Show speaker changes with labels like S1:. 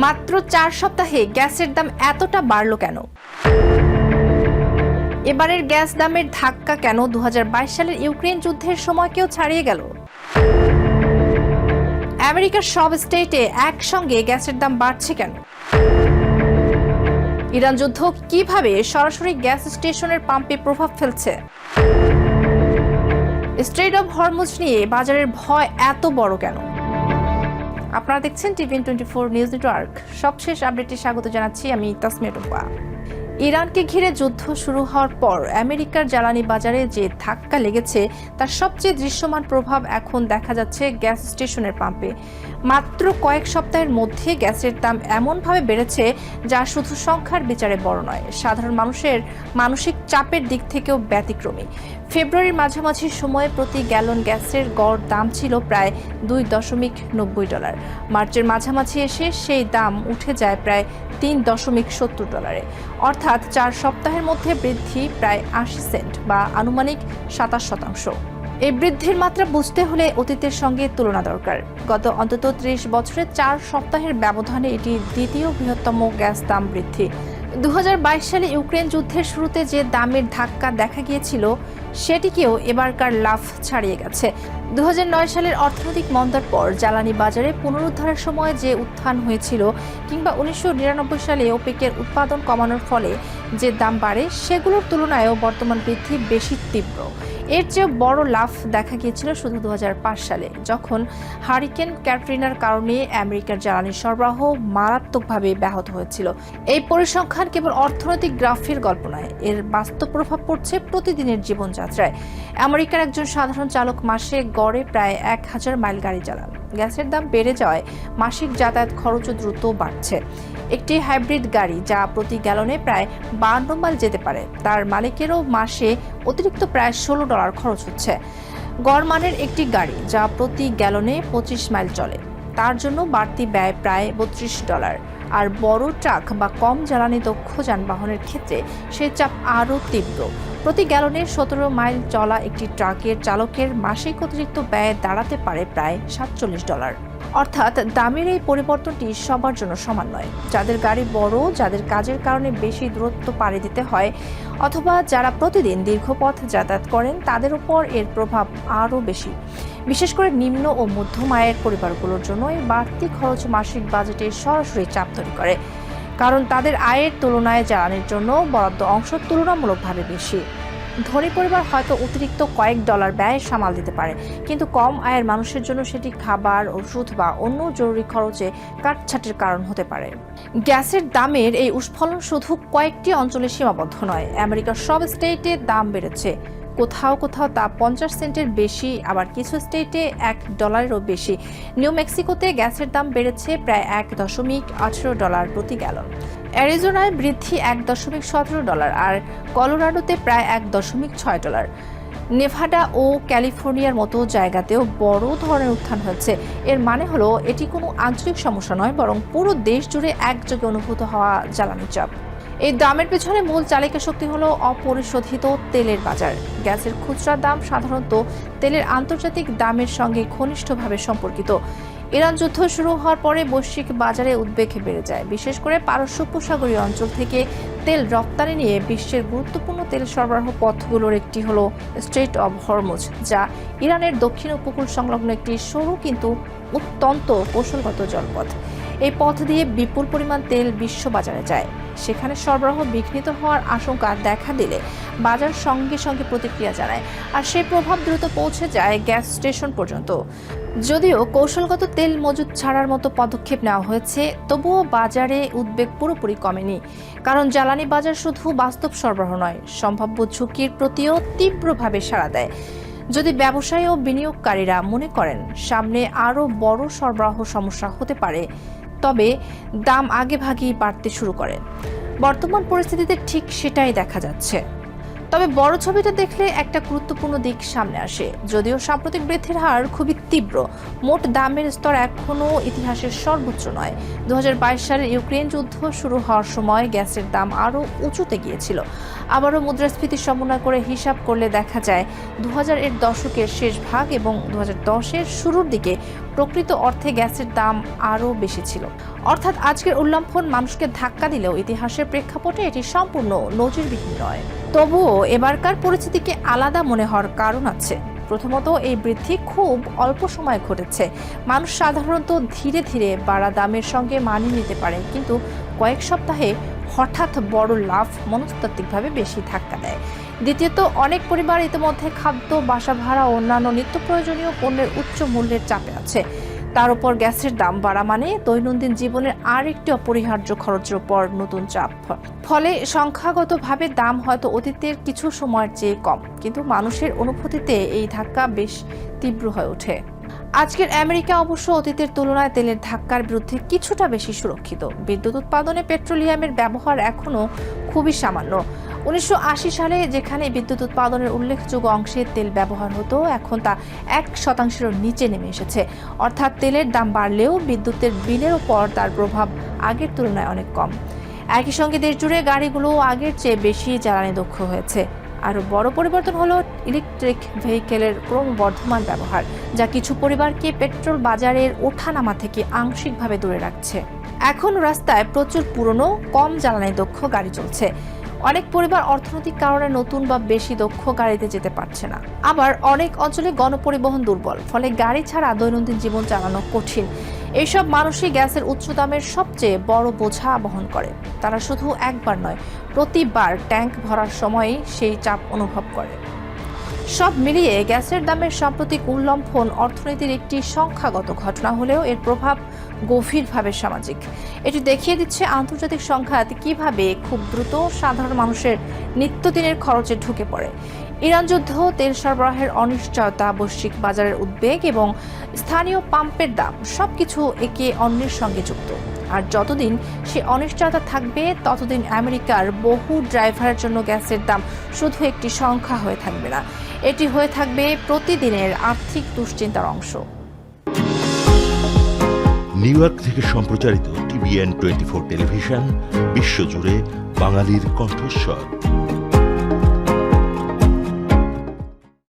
S1: মাত্র 4 সপ্তাহে গ্যাসের দাম এতটা বাড়লো কেন? এবারের গ্যাস দামের ধাক্কা কেন 2022 সালের ইউক্রেন যুদ্ধের সময়কেও ছাড়িয়ে গেল? আমেরিকার সব স্টেটে একসঙ্গে গ্যাসের দাম বাড়ছে কেন? ইরান যুদ্ধ কিভাবে সরাসরি গ্যাস স্টেশনের পাম্পে প্রভাব ফেলছে? স্ট্রেইট অফ হরমুজ নিয়ে বাজারের ভয় এত বড় কেন? আপনারা দেখছেন TVN24 নিউজ নেটওয়ার্ক। সবশেষ আপডেটে স্বাগত জানাচ্ছি আমি তাসমিয়া টুম্পা। ইরানকে ঘিরে যুদ্ধ শুরু হওয়ার পর আমেরিকার জ্বালানি বাজারে যে ধাক্কা লেগেছে তার সবচেয়ে দৃশ্যমান প্রভাব এখন দেখা যাচ্ছে গ্যাস স্টেশনের পাম্পে। মাত্র কয়েক সপ্তাহের মধ্যে গ্যাসের দাম এমনভাবে বেড়েছে যা শুধু সংখ্যার বিচারে বড় নয়, সাধারণ মানুষের মানসিক চাপের দিক থেকেও ব্যতিক্রমী। ফেব্রুয়ারির মাঝামাঝি সময়ে প্রতি গ্যালন গ্যাসের গড় দাম ছিল প্রায় $2.90। মার্চের মাঝামাঝি এসে সেই দাম উঠে যায় প্রায় $3.70। অর্থাৎ 4 সপ্তাহের মধ্যে বৃদ্ধি প্রায় 80 সেন্ট বা আনুমানিক 27%। এই বৃদ্ধির মাত্রা বুঝতে হলে অতীতের সঙ্গে তুলনা দরকার। গত অন্তত 30 বছরে 4 সপ্তাহের ব্যবধানে এটি দ্বিতীয় বৃহত্তম গ্যাস দাম বৃদ্ধি। 2022 সালে ইউক্রেন যুদ্ধের শুরুতে যে দামের ধাক্কা দেখা গিয়েছিল সেটিকেও এবারকার লাফ ছাড়িয়ে গেছে। 2009 সালের অর্থনৈতিক মন্দার পর জ্বালানি বাজারে পুনরুদ্ধারের সময় যে উত্থান হয়েছিল কিংবা 1999 সালে ওপেকের উৎপাদন কমানোর ফলে যে দাম বাড়ে সেগুলোর তুলনায়ও বর্তমান বৃদ্ধি বেশি তীব্র। এর চেয়ে বড় লাফ দেখা গিয়েছিল শুধু 2005 সালে, যখন হারিকেন ক্যাটরিনার কারণে আমেরিকার জ্বালানি সরবরাহ মারাত্মকভাবে ব্যাহত হয়েছিল। এই পরিসংখ্যান কেবল অর্থনৈতিক গ্রাফের গল্প নয়, এর বাস্তব প্রভাব পড়ছে প্রতিদিনের জীবনযাত্রায়। আমেরিকার একজন সাধারণ চালক মাসে গড়ে প্রায় 1000 মাইল গাড়ি চালান। গ্যাসের দাম বেড়ে যাওয়ায় মাসিক যাতায়াত খরচও দ্রুত বাড়ছে। একটি হাইব্রিড গাড়ি যা প্রতি গ্যালনে প্রায় 52 মাইল যেতে পারে, তার মালিকেরও মাসে অতিরিক্ত প্রায় $16 খরচ হচ্ছে। গড় মানের একটি গাড়ি যা প্রতি গ্যালনে 25 মাইল চলে, তার জন্য বাড়তি ব্যয় প্রায় $32। আর বড় ট্রাক বা কম জ্বালানি দক্ষ যানবাহনের ক্ষেত্রে সেই চাপ আরও তীব্র। প্রতি গ্যালনে 17 মাইল চলা একটি ট্রাকের চালকের মাসিক অতিরিক্ত ব্যয় দাঁড়াতে পারে প্রায় $47। অর্থাৎ দামের এই পরিবর্তনটি সবার জন্য সমান নয়। যাদের গাড়ি বড়, যাদের কাজের কারণে বেশি দূরত্ব পাড়ি দিতে হয় অথবা যারা প্রতিদিন দীর্ঘ পথ যাতায়াত করেন তাদের উপর এর প্রভাব আরও বেশি। বিশেষ করে নিম্ন ও মধ্যম আয়ের পরিবারগুলোর জন্য এই বাড়তি খরচ মাসিক বাজেটে সরাসরি চাপ তৈরি করে, কারণ তাদের আয়ের তুলনায় জ্বালানির জন্য বরাদ্দ অংশ তুলনামূলকভাবে বেশি। ধনী পরিবার হয়তো অতিরিক্ত কয়েক ডলার ব্যয় সামাল দিতে পারে, কিন্তু কম আয়ের মানুষের জন্য সেটি খাবার, ওষুধ বা অন্য জরুরি খরচে কাটছাঁটের কারণ হতে পারে। গ্যাসের দামের এই উৎফলন শুধু কয়েকটি অঞ্চলে সীমাবদ্ধ নয়। আমেরিকার সব স্টেটে দাম বেড়েছে। কোথাও কোথাও তা 50 সেন্টের বেশি, আবার কিছু স্টেটে $1 বেশি। নিউ মেক্সিকোতে গ্যাসের দাম বেড়েছে প্রায় $1.18 প্রতি গ্যালন। অ্যারিজোনায় বৃদ্ধি $1.17 আর কলোরাডোতে প্রায় $1.6। নেভাডা ও ক্যালিফোর্নিয়ার মতো জায়গাতেও বড় ধরনের উত্থান হয়েছে। এর মানে হলো এটি কোনো আঞ্চলিক সমস্যা নয়, বরং পুরো দেশ জুড়ে একযোগে অনুভূত হওয়া জ্বালানি চাপ। এই দামের পেছনে মূল চালিকা শক্তি হলো অপরিশোধিত তেলের বাজার। গ্যাসের খুচরা দাম সাধারণত তেলের আন্তর্জাতিক দামের সঙ্গে ঘনিষ্ঠভাবে সম্পর্কিত। ইরান যুদ্ধ শুরু হওয়ার পরে বৈশ্বিক বাজারে উদ্বেগ বেড়ে যায়, বিশেষ করে পারস্য উপসাগরীয় অঞ্চল থেকে তেল রপ্তানি নিয়ে বিশ্বের গুরুত্বপূর্ণ তেল সরবরাহ পথগুলোর একটি হলো স্ট্রেইট অব হরমুজ, যা ইরানের দক্ষিণ উপকূল সংলগ্ন একটি সরু কিন্তু অত্যন্ত কৌশলগত জলপথ। এই পথ দিয়ে বিপুল পরিমাণ তেল বিশ্ব বাজারে যায়। সেখানে সরবরাহ বিঘ্নিত হওয়ার আশঙ্কা দেখা দিলে বাজার সঙ্গে সঙ্গে প্রতিক্রিয়া জানায়, আর সেই প্রভাব দ্রুত পৌঁছে যায় গ্যাস স্টেশন পর্যন্ত। যদিও কৌশলগত তেল মজুত ছাড়ার মতো পদক্ষেপ নেওয়া হয়েছে, তবুও বাজারে উদ্বেগ পুরোপুরি কমেনি। কারণ জ্বালানি বাজার শুধু বাস্তব সরবরাহ নয়, সম্ভাব্য ঝুঁকির প্রতিও তীব্রভাবে সাড়া দেয়। যদি ব্যবসায়ী ও বিনিয়োগকারীরা মনে করেন সামনে আরও বড় সরবরাহ সমস্যা হতে পারে, তবে দাম আগেভাগেই বাড়তে শুরু করে। বর্তমান পরিস্থিতিতে ঠিক সেটাই দেখা যাচ্ছে। তবে বড় ছবিটা দেখলে একটা গুরুত্বপূর্ণ দিক সামনে আসে। যদিও সাম্প্রতিক বৃদ্ধির হার খুবই তীব্র, মোট দামের স্তর এখনও ইতিহাসের সর্বোচ্চ নয়। 2022 সালের ইউক্রেন যুদ্ধ শুরু হওয়ার সময় গ্যাসের দাম আরও উঁচুতে গিয়েছিল। আবারও মুদ্রাস্ফীতি সমন্বয় করে হিসাব করলে দেখা যায় 2000-এর দশকের শেষ ভাগ এবং 2010-এর শুরুর দিকে প্রকৃত অর্থে গ্যাসের দাম আরও বেশি ছিল। অর্থাৎ আজকের উল্লম্ফন মানুষকে ধাক্কা দিলেও ইতিহাসের প্রেক্ষাপটে এটি সম্পূর্ণ নজিরবিহীন নয়। তবুও এবারকার পরিস্থিতিকে আলাদা মনে হওয়ার কারণ আছে। প্রথমত, এই বৃদ্ধি খুব অল্প সময়ে ঘটেছে। মানুষ সাধারণত ধীরে ধীরে বাড়া দামের সঙ্গে মানিয়ে নিতে পারে, কিন্তু কয়েক সপ্তাহে হঠাৎ বড় লাভ মনস্তাত্ত্বিকভাবে বেশি ধাক্কা দেয়। দ্বিতীয়ত, অনেক পরিবার ইতিমধ্যে খাদ্য, বাসা ভাড়া ও অন্যান্য নিত্য প্রয়োজনীয় পণ্যের উচ্চ মূল্যের চাপে আছে। তার উপর গ্যাসের দাম বাড়া মানে দৈনন্দিন জীবনের আরেকটি অপরিহার্য খরচের উপর নতুন চাপ। ফলে সংখ্যাগতভাবে দাম হয়তো অতীতের কিছু সময়ের চেয়ে কম, কিন্তু মানুষের অনুভূতিতে এই ধাক্কা বেশ তীব্র হয়ে ওঠে। আজকের আমেরিকা অবশ্য অতীতের তুলনায় তেলের ধাক্কার বিরুদ্ধে কিছুটা বেশি সুরক্ষিত। বিদ্যুৎ উৎপাদনে পেট্রোলিয়ামের ব্যবহার এখনও খুবই সামান্য। 1980 সালে যেখানে বিদ্যুৎ উৎপাদনের উল্লেখযোগ্য অংশে তেল ব্যবহার হতো, এখন তা 1%-এরও নিচে নেমে এসেছে। অর্থাৎ তেলের দাম বাড়লেও বিদ্যুতের বিলের ওপর তার প্রভাব আগের তুলনায় অনেক কম। একই সঙ্গে দেশ জুড়ে গাড়িগুলো আগের চেয়ে বেশি জ্বালানি দক্ষ হয়েছে। আরও বড় পরিবর্তন হলো ইলেকট্রিক ভেহিকেলের ক্রমবর্ধমান ব্যবহার, যা কিছু পরিবারকে পেট্রোল বাজারের ওঠানামা থেকে আংশিকভাবে দূরে রাখছে। এখন রাস্তায় প্রচুর পুরনো, কম জ্বালানি দক্ষ গাড়ি চলছে। অনেক পরিবার অর্থনৈতিক কারণে নতুন বা বেশি দক্ষ গাড়িতে যেতে পারছে না। আবার অনেক অঞ্চলে গণপরিবহন দুর্বল, ফলে গাড়ি ছাড়া দৈনন্দিন জীবন চালানো কঠিন। এইসব মানুষই গ্যাসের উচ্চ দামের সবচেয়ে বড় বোঝা বহন করে। তারা শুধু একবার নয়, প্রতিবার ট্যাঙ্ক ভরার সময়ই সেই চাপ অনুভব করে। সব মিলিয়ে গ্যাসের দামের সাম্প্রতিক উল্লম্ফন অর্থনীতির একটি সংখ্যাগত ঘটনা হলেও এর প্রভাব গভীরভাবে সামাজিক। এটি দেখিয়ে দিচ্ছে আন্তর্জাতিক সংঘাত কিভাবে খুব দ্রুত সাধারণ মানুষের নিত্যদিনের খরচে ঢুকে পড়ে। ইরান যুদ্ধ, তেল সরবরাহের অনিশ্চয়তা, বৈশ্বিক বাজারের উদ্বেগ এবং স্থানীয় পাম্পের দাম সবকিছু একে অন্যের সঙ্গে যুক্ত। আর যতদিন সে অনিশ্চয়তা থাকবে, ততদিন আমেরিকার বহু ড্রাইভারের জন্য গ্যাসের দাম শুধু একটি সংখ্যা হয়ে থাকবে না, এটি হয়ে থাকবে প্রতিদিনের আর্থিক দুশ্চিন্তার অংশ।
S2: নিউ ইয়র্ক থেকে সম্প্রচারিত TVN 24 টেলিভিশন বিশ্বজুড়ে বাঙালির কণ্ঠস্বর।